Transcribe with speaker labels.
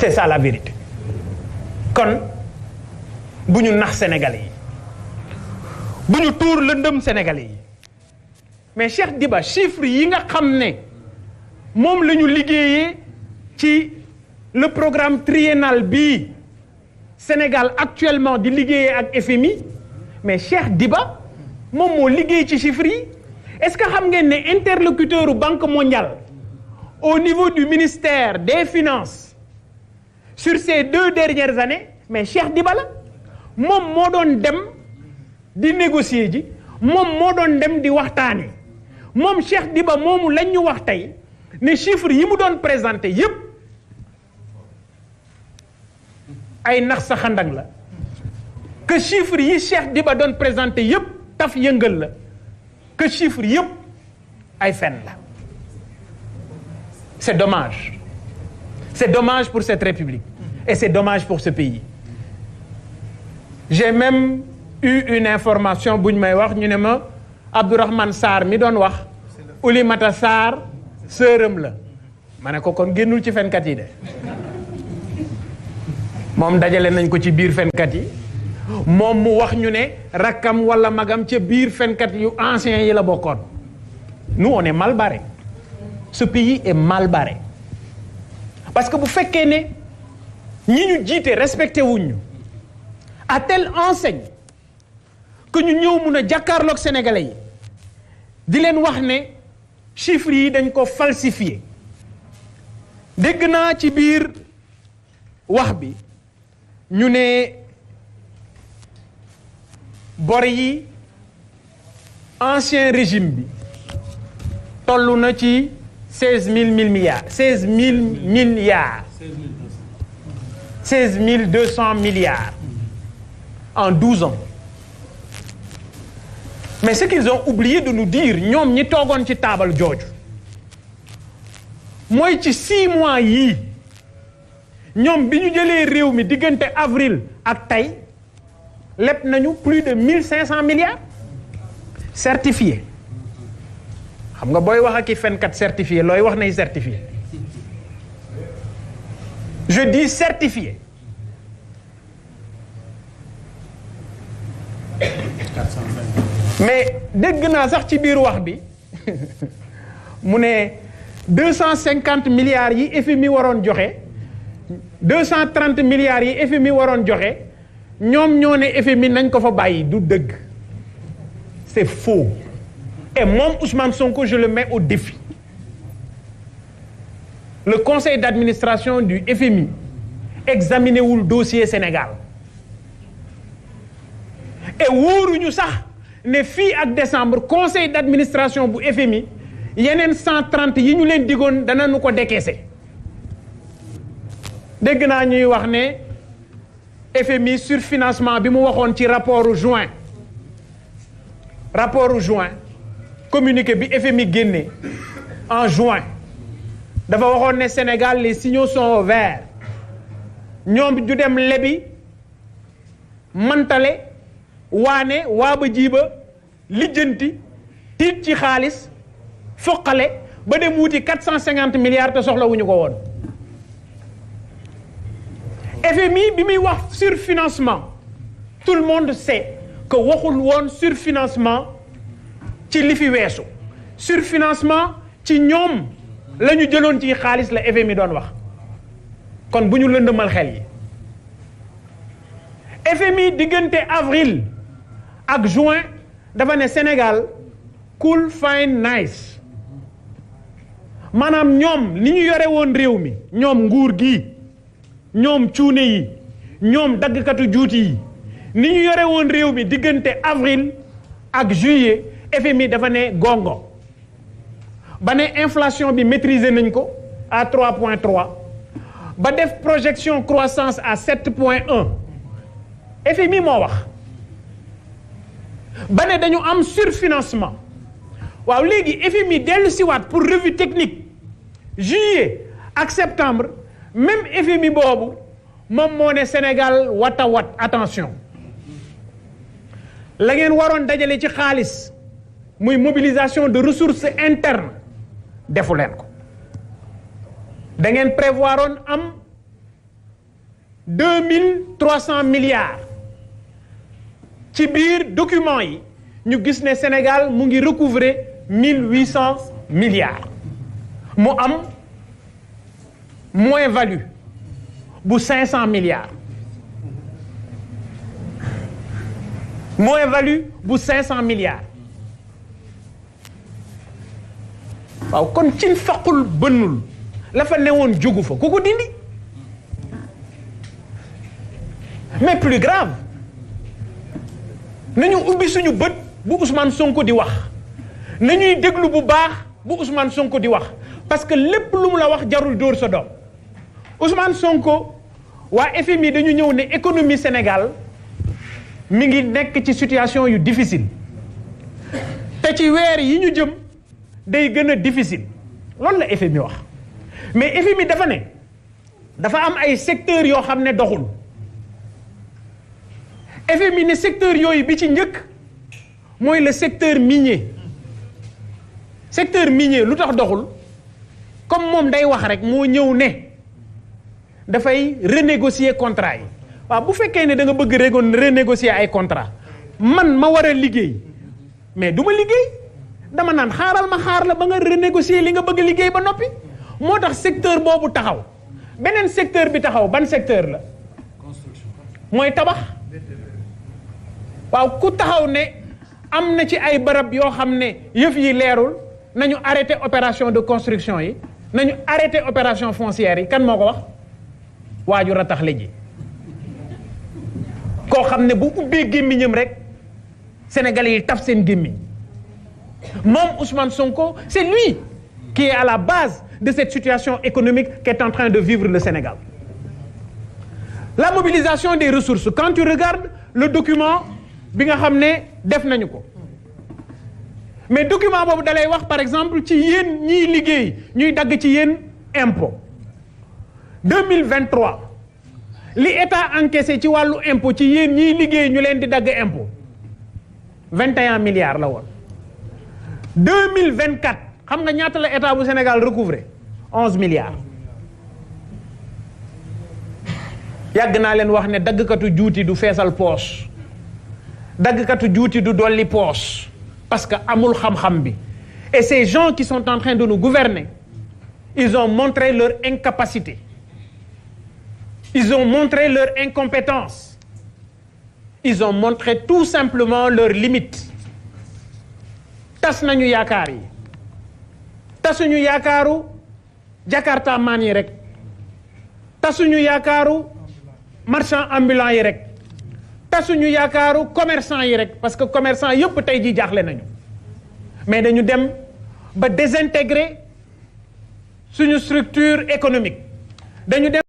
Speaker 1: C'est ça la vérité kon bu ñu nax sénégalais yi bu ñu tuur lëndëm sénégalais yi mais Cheikh Diba chiffres yi nga xam ne moom la ñu liggéeyee ci le programme triennal bii Sénégal actuellement di liggéeyee ak FMI mais Cheikh Diba moom moo liggéey ci chiffres yi est-ce que xam ngeen ne interlocuteur u Banque mondiale au niveau du ministère des Finances sur ces 2 dernières années mais Cheikh Diba la moom moo doon dem di négocier ji moom moo doon dem di waxtaani moom Cheikh Diba moomu lañ ñu wax tey ne chiffres yi mu doon présenté yépp ay nax sa xandang la que chiffres yi Cheikh Diba doon présenté yépp taf yëngal la que chiffres yépp ay fen la c'est dommage pour cette République et c'est dommage pour ce pays. J'ai même eu une information bu ñu may wax ñu ne ma Abdourahmane Sarr mi doon wax Oulimata Sarr sërëm la ma ne ko kon génnul ci fenkat yi de moom dajale nañ ko ci biir fenkat yi moom mu wax ñu ne rakkam wala magam ca biir fenkat yu anciens yi la bokkoon. Nous on est mal barré ce pays est mal barré parce que bu fekkee ne ñi ñu jiite respecté wuñ ñu à telle enseigne que ñu ñëw mun a jàkkaarloog sénégalais yi di leen wax ne chiffres yi dañ ko falsifié dégg naa ci biir wax bi ñu ne bor yi ancien régime bi toll na ci 16 200 milliards en 12 ans mais ce qu'ils ont oublié de nous dire ñoom ñi toogoon ci taabal jooju mooy ci 6 mois yii ñoom bi ñu jëlee réew mi diggante avril ak tey lépp nañu plus de 1500 milliards certifiés xam nga booy wax ak i fenkat certifié looy wax nay certifié je dis certifié mais dégg naa sax ci biir wax bi mu ne 250 milliards yi FMI waroon joxe 230 milliards yi FMI waroon joxe ñoom ñoo ne FMI nañ ko fa bàyyi du dëgg c'est faux et moom Ousmane Sonko je le mets au défi le conseil d'administration du FMI examiné wul dossier Sénégal et wóoruñu sax ne fii ak décembre conseil d'administration bu FMI yeneen 130 yi ñu leen digoon danañu ko décaisser dégg naa ñuy wax ne FMI surfinancement bi mu waxoon ci rapport juin communiqué bi FMI génne en juin dafa waxoon ne Sénégal les signaux sont verts ñoom du dem lebi mantale waane waa ba jiiba lijjanti tiit ci xaalis foqale ba dem wuti 450 milliards te soxlawuñu ko woon FMI bi muy wax surfinancement tout le monde sait que waxul woon surfinancement ci li fi weesu surfinancement ci ñoom la ñu jëloon ci xaalis la FMI doon wax kon bu ñu lëndëmal xel yi FMI diggante avril ak juin dafa ne Sénégal cool fine nice maanaam ñoom ni ñu yore woon réew mi ñoom nguur gi ñoom cuune yi ñoom daggkatu juuti yi ni ñu yore woon réew mi diggante avril ak juillet FMI dafa ne gongo ba ne inflation bi maîtriser nañ ko à 3,3 ba def projection croissance à 7,1 FMI moo wax ba ne dañu am surfinancement waaw léegi FMI dellu siwaat pour revue technique juillet ak septembre même FMI boobu moom moo ne Sénégal wat attention la ngeen waroon dajale ci xaalis muy mobilisation de ressources internes defu leen ko da ngeen prévoiroon am 2300 milliards ci biir documents yi ñu gis ne Sénégal mu ngi recouvrer 1800 milliards mu am moins-value bu 500 milliards moins-value bu 500 milliards waaw kon cin faqul bënnul la fa newoon jógu fa ku ko dindi mais plus grave nañu ubbi suñu bët bu Ousmane Sonko di wax nañuy déglu bu baax bu Ousmane Sonko di wax parce que lépp lu mu la wax jarul dóor sa doom Ousmane Sonko waa FMI dañu ñëw ne économie Sénégal mi ngi nekk ci situation yu difficile te ci weer yi ñu jëm day gën a difficile loolu la FMI wax mais FMI dafa ne dafa am ay secteurs yoo xam ne doxul FMI ne secteur yooyu bi ci njëkk mooy le secteur minier lu tax doxul comme moom day wax rek moo ñëw ne dafay renégocier contrat yi waaw bu fekkee ne da nga bëgg renégocier ay contrat man ma war a liggéey mais du ma liggéey dama naan xaaral ma xaar la ba nga renégocier li nga bëgg liggéey ba noppi moo tax secteur boobu taxaw beneen secteur bi taxaw ban secteur la mooy tabax waaw ku taxaw ne am na ci ay barab yoo xam ne yëf yi leerul nañu arrêté opération de construction yi nañu arrêté opération foncière yi kan moo ko wax waaju ratax la ji koo xam ne bu ubbee gémmiñam rek sénégalais yi taf seen gémmiñ moom Ousmane Sonko c'est lui qui est à la base de cette situation économique qu'est en train de vivre le Sénégal. La mobilisation des ressources quand tu regardes le document bi nga xam ne def nañu ko mais document boobu dalay wax par exemple ci yéen ñiy liggéey ñuy dagg ci yéen impôt 2023 li état encaissé ci wàllu impôt ci yéen ñiy liggéey ñu leen di dagg impôt 21 milliards la woon 2024 xam nga ñaata la état bu Sénégal recouvré 11 milliards yàgg naa leen wax ne daggkatu juuti du feesal poche daggkatu juuti du dolli poche parce que amul xam-xam bi et ces gens qui sont en train de nous gouverner ils ont montré leur incapacité ils ont montré leur incompétence ils ont montré tout simplement leurs limites tas nañu yaakaar yi tasuñu yaakaaru Jakarta maan yi rek tasuñu yaakaaru marchand ambulant yi rek tasuñu yaakaaru commerçant yi rek parce que commerçant yëpp tey ji jaaxle nañu mais dañu dem ba désintégrer suñu structure économique dañu dem